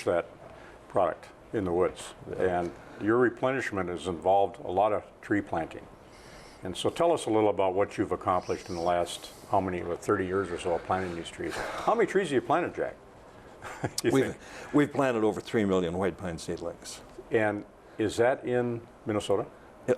that product in the woods, and your replenishment has involved a lot of tree planting. And so tell us a little about what you've accomplished in the last, how many, 30 years or so of planting these trees. How many trees have you planted, Jack? We've planted over 3 million white pine seedlings. And is that in Minnesota?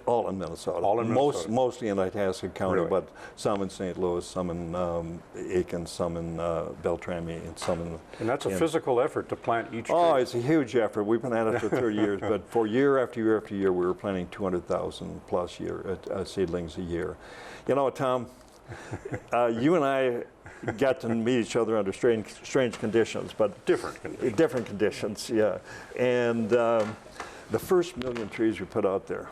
All in Minnesota. All in Minnesota. Mostly in Itasca County, Really? but some in St. Louis, some in Aiken, some in Beltrami, and some in... And that's a physical effort to plant each tree. Oh, it's a huge effort. We've been at it for 30 years, but for year after year after year, we were planting 200,000 plus seedlings a year. You know, Tom, you and I got to meet each other under strange conditions, but... Different conditions. Different conditions, yeah. And the first million trees we put out there,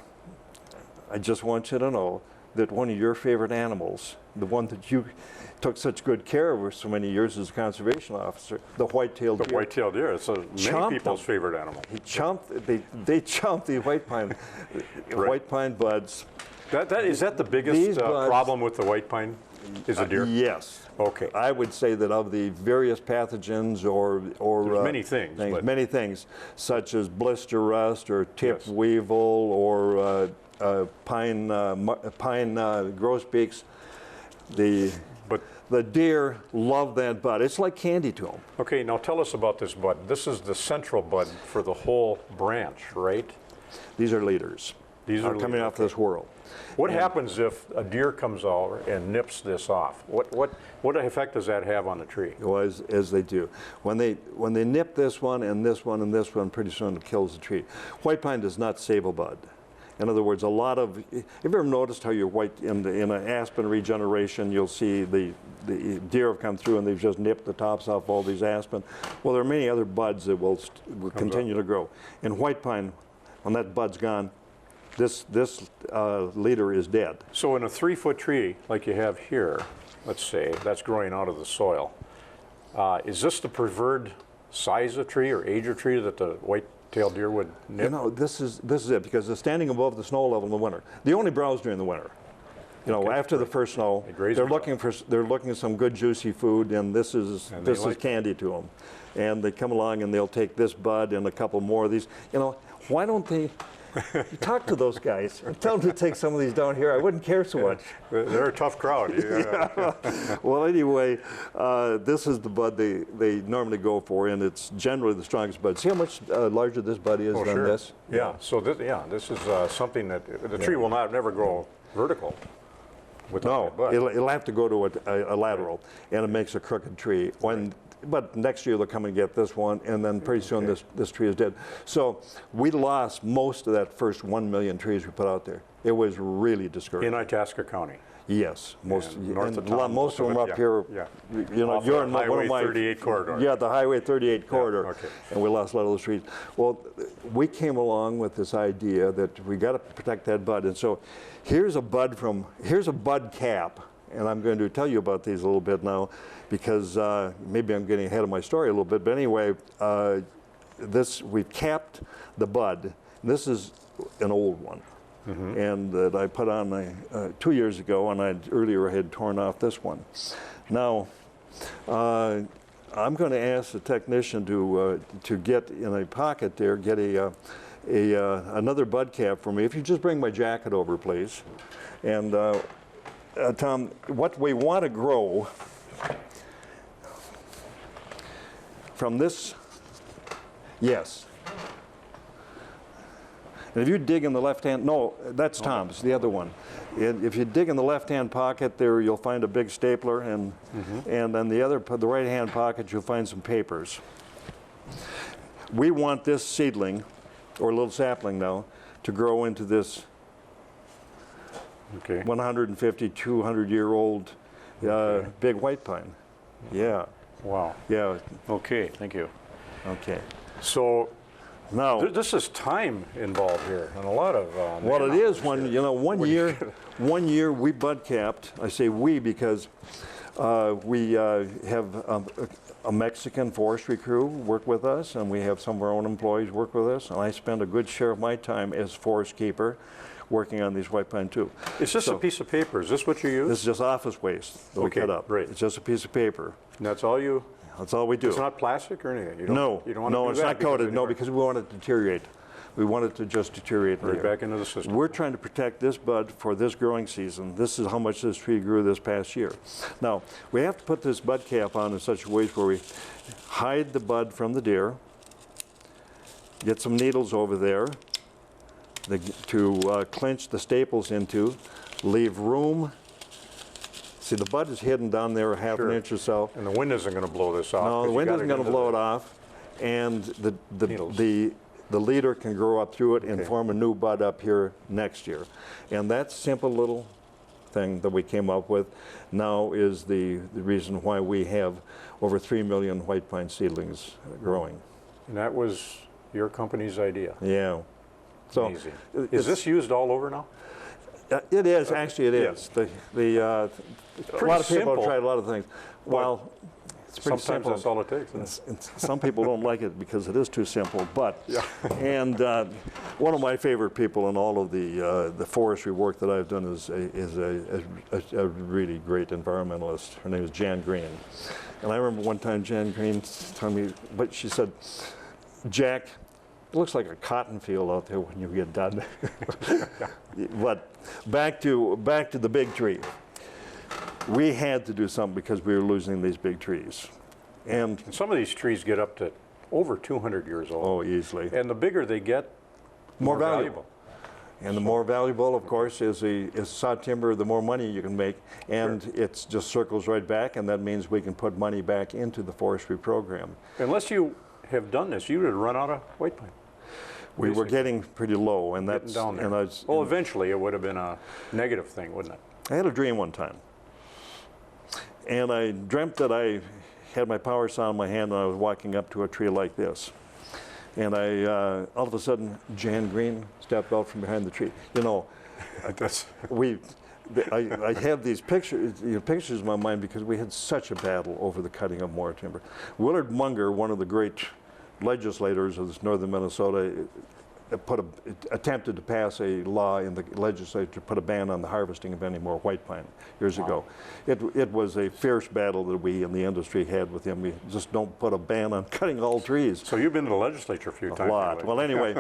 I just want you to know that one of your favorite animals, the one that you took such good care of for so many years as a conservation officer, the white-tailed deer. The white-tailed deer, it's many people's favorite animal. He chomped, they chomped the white pine, Right. white pine buds. Is that the biggest problem with the white pine, is a deer? Yes. Okay. I would say that of the various pathogens or There's many things. many things, such as blister rust or tip Yes. weevil or pine grosbeaks, the deer love that bud. It's like candy to them. Okay, now tell us about this bud. This is the central bud for the whole branch, right? These are leaders. These are coming off this whirl. What happens if a deer comes over and nips this off? What effect does that have on the tree? Well, as they do. When they nip this one and this one and this one, pretty soon it kills the tree. White pine does not save a bud. In other words, a lot of, have you ever noticed how your white, in an aspen regeneration, you'll see the deer have come through and they've just nipped the tops off all these aspen? Well, there are many other buds that will continue to grow. In white pine, when that bud's gone, this leader is dead. So in a 3-foot tree, like you have here, let's say, that's growing out of the soil, is this the preferred size of tree or age of tree that the white-tailed deer would nip? You know, this is it, because they're standing above the snow level in the winter. They only browse during the winter. You know, after the first snow, they're looking for some good juicy food, and this is candy to them. And they come along and they'll take this bud and a couple more of these. You know, why don't they talk to those guys and tell them to take some of these down here? I wouldn't care so much. They're a tough crowd. Yeah. Well, anyway, this is the bud they normally go for, and it's generally the strongest bud. See how much larger this bud is than this? Yeah. So this is something that the tree will never grow vertical. No, it'll have to go to a lateral, and it makes a crooked tree. But next year they'll come and get this one, and then pretty soon this tree is dead. So we lost most of that first 1 million trees we put out there. It was really discouraging. In Itasca County. Yes, most of them up here. Yeah. You know, you're in one of my 38 corridor. Yeah, the Highway 38 corridor. Yeah, okay. And we lost a lot of those trees. Well, we came along with this idea that we got to protect that bud, and so here's a bud cap. And I'm going to tell you about these a little bit now, because maybe I'm getting ahead of my story a little bit. But anyway, we've capped the bud. This is an old one, and that I put on 2 years ago, and earlier I had torn off this one. Now, I'm going to ask the technician to get in a pocket there, get another bud cap for me. If you just bring my jacket over, please, and. Tom, what we want to grow from this, yes. And if you dig in the left-hand, no, that's Tom's, the other one. If you dig in the left-hand pocket there, you'll find a big stapler, and then the right-hand pocket, you'll find some papers. We want this seedling, or little sapling now, to grow into this 150, 200-year-old big white pine. Yeah. Wow. Yeah. Okay, thank you. Okay. So now this is time involved here, and a lot of. Well, it is when one year we bud capped. I say we because we have a Mexican forestry crew work with us, and we have some of our own employees work with us, and I spend a good share of my time as forest keeper working on these white pine too. Is this a piece of paper? Is this what you use? This is just office waste that we cut up. Right. It's just a piece of paper. And that's all you That's all we do. It's not plastic or anything? You don't, No, you don't want to no, do it's that not coated. No, because we want it to deteriorate. We want it to just deteriorate. Right back into the system. We're trying to protect this bud for this growing season. This is how much this tree grew this past year. Now, we have to put this bud cap on in such a way where we hide the bud from the deer, get some needles over there to clinch the staples into, leave room. See, the bud is hidden down there a half an inch or so. And the wind isn't going to blow this off. No, the wind isn't going to blow it off. And the leader can grow up through it and form a new bud up here next year. And that simple little thing that we came up with now is the reason why we have over 3 million white pine seedlings growing. And that was your company's idea? Yeah. So amazing. Is this used all over now? It is, actually it is. A lot of people have tried a lot of things. Well, it's pretty sometimes simple. that's all it takes. Isn't it? Some people don't like it because it is too simple, but, and one of my favorite people in all of the forestry work that I've done is a really great environmentalist. Her name is Jan Green. And I remember one time Jan Green telling me, but she said, Jack, it looks like a cotton field out there when you get done. But back to the big tree. We had to do something because we were losing these big trees. And some of these trees get up to over 200 years old. Oh, easily. And the bigger they get, more valuable. And the more valuable, of course, is saw timber, the more money you can make. And it just circles right back, and that means we can put money back into the forestry program. Unless you have done this, you would have run out of white pine. We were getting pretty low, and that's down there. Well, eventually it would have been a negative thing, wouldn't it? I had a dream one time, and I dreamt that I had my power saw in my hand and I was walking up to a tree like this, and I all of a sudden Jan Green stepped out from behind the tree. You know, I have these pictures in my mind because we had such a battle over the cutting of more timber. Willard Munger, one of the great legislators of this northern Minnesota, attempted to pass a law in the legislature to put a ban on the harvesting of any more white pine years ago. It was a fierce battle that we in the industry had with him. We just don't put a ban on cutting all trees. So you've been to the legislature a few times. A lot. Well, anyway,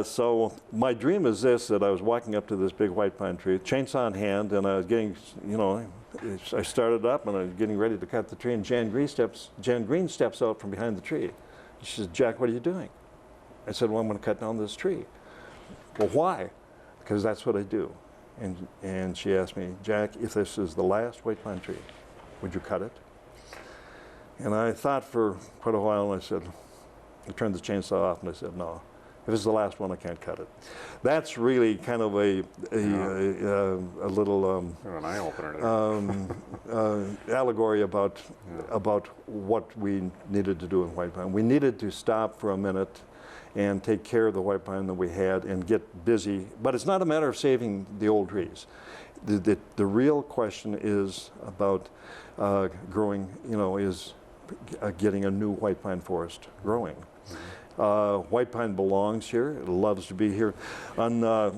so my dream is this, that I was walking up to this big white pine tree, chainsaw in hand, and I was getting, you know, I started up and I was getting ready to cut the tree, and Jan Green steps out from behind the tree. She says, Jack, what are you doing? I said, well, I'm going to cut down this tree. Well, why? Because that's what I do. And she asked me, Jack, if this is the last white pine tree, would you cut it? And I thought for quite a while, and I said, I turned the chainsaw off, and I said, no. If it's the last one, I can't cut it. That's really kind of a little an eye opener. Allegory about what we needed to do in white pine. We needed to stop for a minute and take care of the white pine that we had and get busy. But it's not a matter of saving the old trees. The real question is about growing, you know, is getting a new white pine forest growing. White pine belongs here. It loves to be here. On the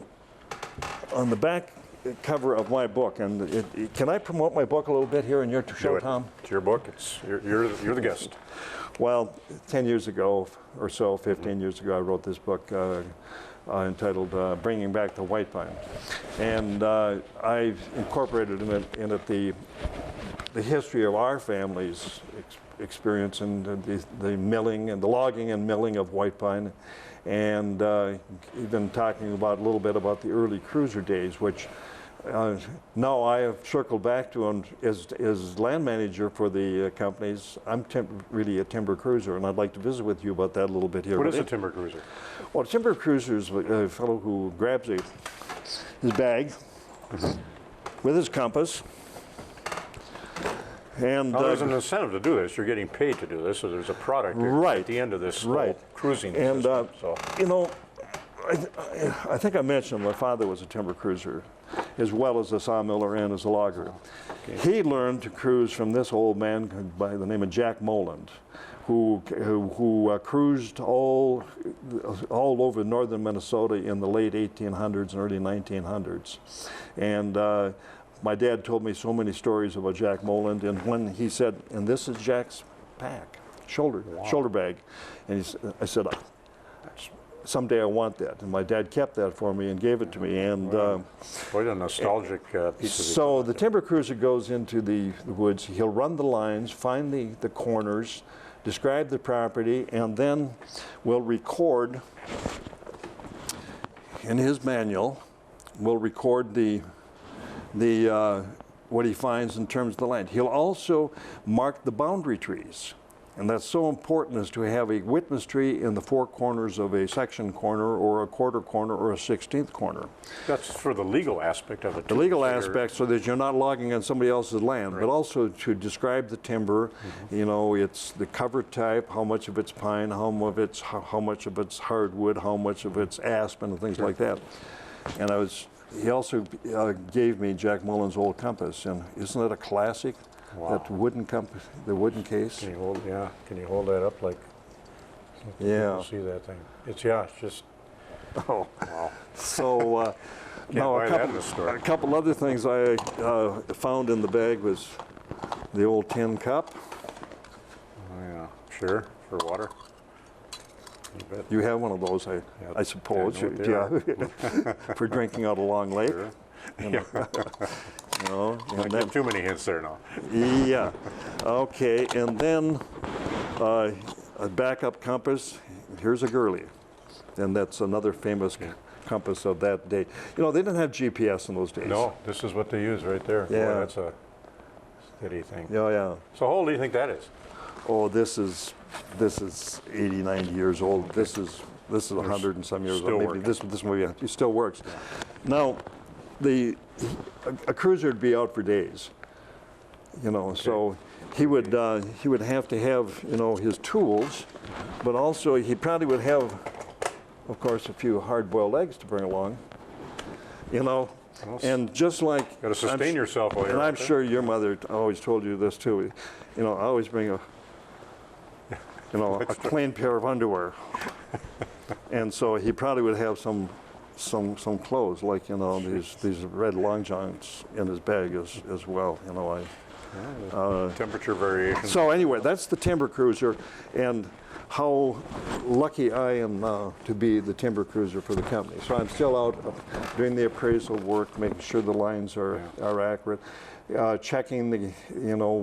back cover of my book, and can I promote my book a little bit here in your show, Tom? It's your book. You're the guest. Well, 10 years ago or so, 15 years ago, I wrote this book entitled Bringing Back the White Pine. And I've incorporated in it the history of our family's experience and the milling and the logging and milling of white pine, and even talking about a little bit about the early cruiser days, which now I have circled back to, and as land manager for the companies, I'm really a timber cruiser, and I'd like to visit with you about that a little bit here. What is a timber cruiser? Well, a timber cruiser is a fellow who grabs his bag with his compass. And now, there's an incentive to do this. You're getting paid to do this, so there's a product at the end of this whole cruising and, system. So. You know, I think I mentioned my father was a timber cruiser, as well as a sawmiller and as a logger. Okay. He learned to cruise from this old man by the name of Jack Moland, who cruised all over northern Minnesota in the late 1800s and early 1900s. And my dad told me so many stories about Jack Moland, and when he said, and this is Jack's pack, shoulder bag, and I said, someday I want that, and my dad kept that for me and gave it to me, and quite a nostalgic piece of so the timber cruiser goes into the woods. He'll run the lines, find the corners, describe the property, and then we'll record in his manual. We'll record what he finds in terms of the land. He'll also mark the boundary trees. And that's so important, is to have a witness tree in the four corners of a section corner or a quarter corner or a 16th corner. That's for the legal aspect of it. The legal aspect, so that you're not logging on somebody else's land, right. But also to describe the timber. You know, it's the cover type, how much of it's pine, how much of it's hardwood, how much of it's aspen, and things like that. And he also gave me Jack Mullen's old compass, and isn't that a classic? Wow. That wooden compass, the wooden case. Can you hold? Yeah. Can you hold that up like? Yeah. See that thing? It's just. Oh. Wow. So now a couple other things I found in the bag was the old tin cup. Oh yeah. Sure. For water. You bet. You have one of those, I suppose. Yeah. For drinking out a long lake. Sure. No, Don't give too many hints there now. Yeah. Okay, and then a backup compass. Here's a Gurley, and that's another famous compass of that day. You know, they didn't have GPS in those days. No, this is what they use right there. Yeah. Boy, that's a steady thing. Yeah, yeah. So how old do you think that is? Oh, this is 80, 90 years old. This is 100 and some years Still old. Maybe working. this movie it still works. Yeah. Now, a cruiser would be out for days. You know, okay. So he would have to have, you know, his tools, but also he probably would have, of course, a few hard-boiled eggs to bring along. You know, and just like got to sustain yourself while you're and out I'm there. sure your mother always told you this too. You know, I always bring a clean pair of underwear, and so he probably would have some clothes, like, you know, these red long johns in his bag as well. You know, temperature variation. So anyway, that's the timber cruiser, and how lucky I am now to be the timber cruiser for the company. So I'm still out doing the appraisal work, making sure the lines are accurate, checking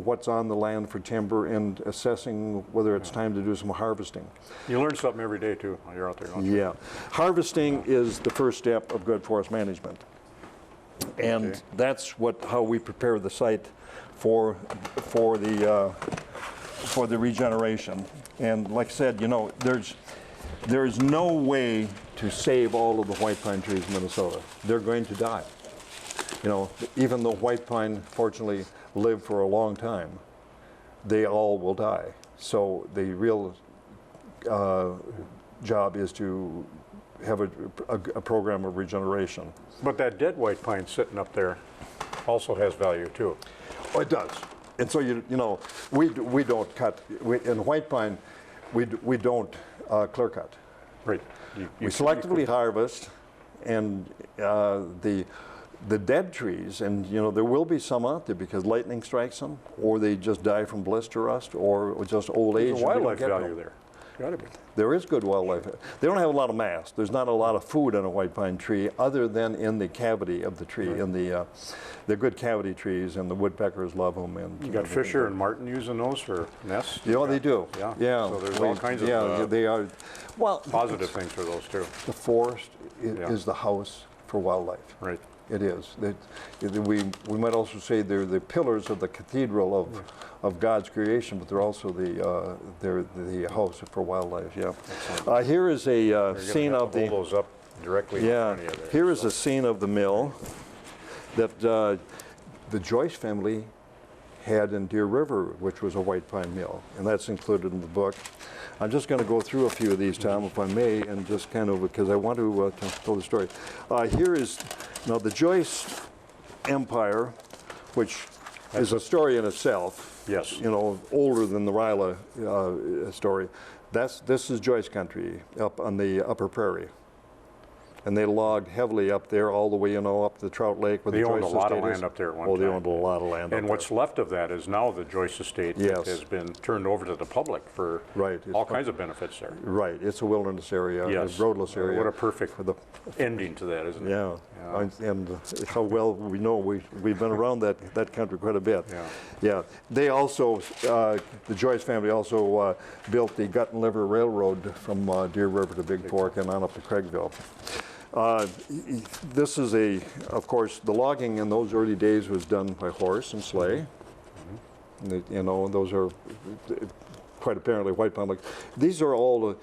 what's on the land for timber, and assessing whether it's time to do some harvesting. You learn something every day too while you're out there, don't you? Yeah, harvesting is the first step of good forest management, and that's how we prepare the site for the regeneration. And like I said, you know, there's no way to save all of the white pine trees in Minnesota. They're going to die. You know, even though white pine fortunately live for a long time, they all will die. So the real job is to have a program of regeneration. But that dead white pine sitting up there also has value too. Oh, it does. And so you know, we don't cut in white pine. We don't clear cut. Right. We selectively harvest, and the dead trees, and you know, there will be some out there because lightning strikes them, or they just die from blister rust, or just old age. There's a wildlife value there. Gotta be. There is good wildlife. They don't have a lot of mass. There's not a lot of food on a white pine tree other than in the cavity of the tree. Right. In they're good cavity trees, and the woodpeckers love them. And you got Fisher and Martin using those for nests? Yeah, they do. Yeah. Yeah. So there's all kinds of they are. Well, positive things for those too. The forest is the house for wildlife. Right. It is. We might also say they're the pillars of the cathedral of God's creation, but they're also the house for wildlife. Yeah. Here is a scene of the. Hold those up directly. Yeah. In front of you there, here is a scene of the mill that the Joyce family had in Deer River, which was a white pine mill, and that's included in the book. I'm just going to go through a few of these, Tom, if I may, and just kind of, because I want to tell the story. Here is, now the Joyce Empire, which is a story in itself. Yes. You know, older than the Rajala story. This is Joyce country up on the upper prairie. and they logged heavily up there all the way, up the Trout Lake. Where They the owned a Joyce lot of Estate is. land up there at one Oh, time. they owned a lot of land And up what's left of that is now the Joyce Estate that Yes. has been turned over to the public for Right, it's all fun. kinds of benefits there. there. Right, it's a wilderness area, Yes. a roadless area. What a perfect for the ending to that, isn't it? Yeah, and how well we know we've been around that country quite a bit. Yeah. Yeah. They also, the Joyce family also built the Gut and Liver Railroad from Deer River to Big Fork and on up to Craigville. This is of course, the logging in those early days was done by horse and sleigh. And those are quite apparently white pine. These are all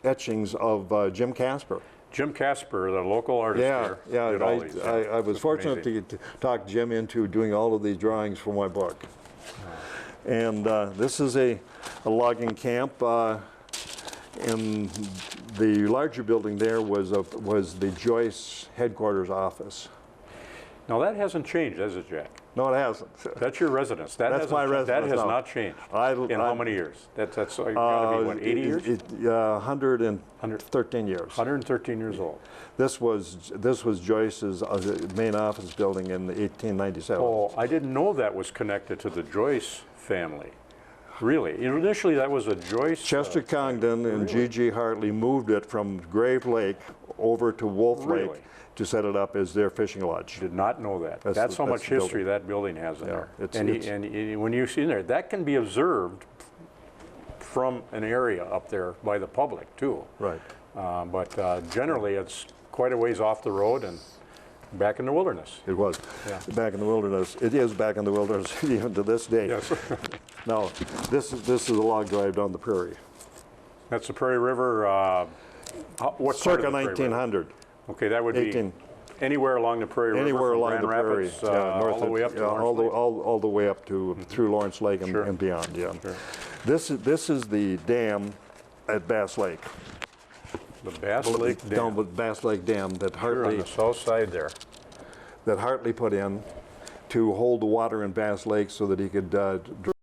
etchings of Jim Casper. Jim Casper, the local artist there, did all these. I was It's fortunate amazing. to talk Jim into doing all of these drawings for my book. And this is a logging camp. And the larger building there was the Joyce headquarters office. Now that hasn't changed, has it, Jack? No, it hasn't. That's your residence. That That's hasn't my cha- That residence has now. not changed. In how many years? That's got to be, what, 80 years? 113 years. 113 years old. This was Joyce's main office building in 1897. Oh, I didn't know that was connected to the Joyce family. Really? Initially, that was a Joyce. Chester Congdon and G.G. Hartley moved it from Grave Lake over to Wolf Really? Lake to set it up as their fishing lodge. Did not know that. That's That's the- how that's much the history that building has in there. it's- And, it's- and when you see in there, that can be observed from an area up there by the public too. Right. But generally, it's quite a ways off the road and back in the wilderness. It was Yeah. back in the wilderness. It is back in the wilderness even to this day. Yes. Now, this is a log drive down the prairie. That's the Prairie River. What part Circa of the Prairie River? 1900. Okay, that would be 18. anywhere along the Prairie River. Anywhere from along Grand the prairie, Rapids, all the way up to Lawrence all, Lake. all the way up to through Lawrence Lake and, Sure. and beyond. Yeah. Sure. This is the dam at Bass Lake. The Bass Lake Down Dam. with Bass Lake Dam that Here on the south side there. Hartley put in to hold the water in Bass Lake so that he could